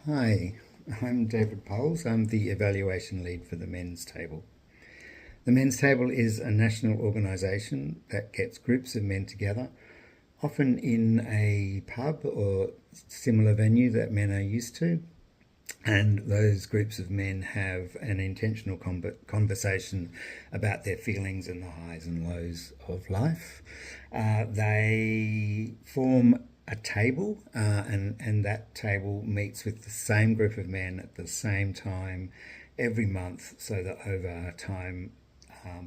Hi, I'm David Powles. I'm the evaluation lead for the Men's Table. The Men's Table is a national organisation that gets groups of men together, often in a pub or similar venue that men are used to. And those groups of men have an intentional conversation about their feelings and the highs and lows of life. They form a table, and that table meets with the same group of men at the same time every month, so that over time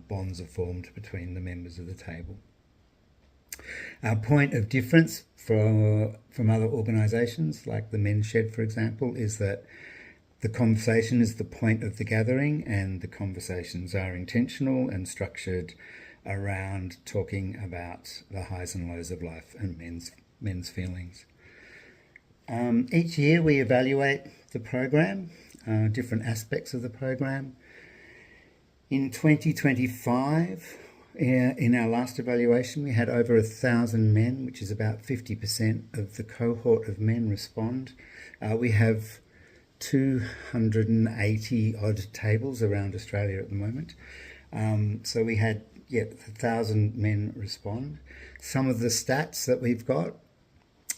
bonds are formed between the members of the table. Our point of difference from other organisations, like the Men's Shed, for example, is that the conversation is the point of the gathering, and the conversations are intentional and structured around talking about the highs and lows of life and men's feelings. Each year we evaluate the program, different aspects of the program. In 2025, in our last evaluation, we had over 1,000 men, which is about 50% of the cohort of men respond. We have 280 odd tables around Australia at the moment. So we had 1,000 men respond. Some of the stats that we've got,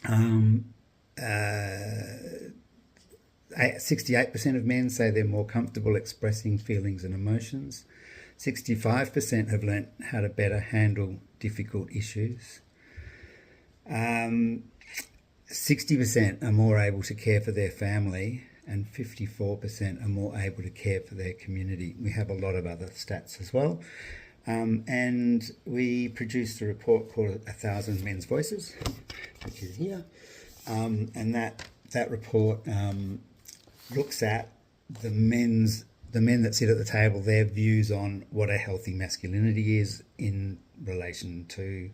68% of men say they're more comfortable expressing feelings and emotions. 65% have learnt how to better handle difficult issues. 60% are more able to care for their family, and 54% are more able to care for their community. We have a lot of other stats as well. And we produced a report called 1,000 Men's Voices, which is here. And that report looks at the men that sit at the table, their views on what a healthy masculinity is in relation to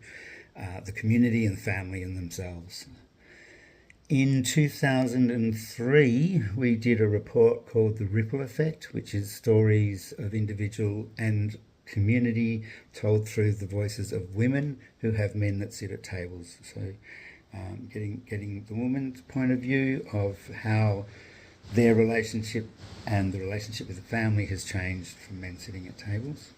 the community and family and themselves. In 2003, we did a report called The Ripple Effect, which is stories of individual and community told through the voices of women who have men that sit at tables. So getting the woman's point of view of how their relationship and the relationship with the family has changed from men sitting at tables.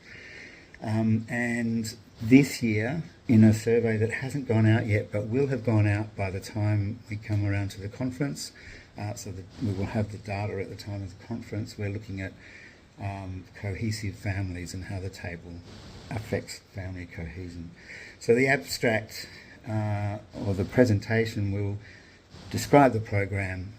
And this year, in a survey that hasn't gone out yet but will have gone out by the time we come around to the conference, so that we will have the data at the time of the conference, we're looking at cohesive families and how the table affects family cohesion. So the abstract or the presentation will describe the program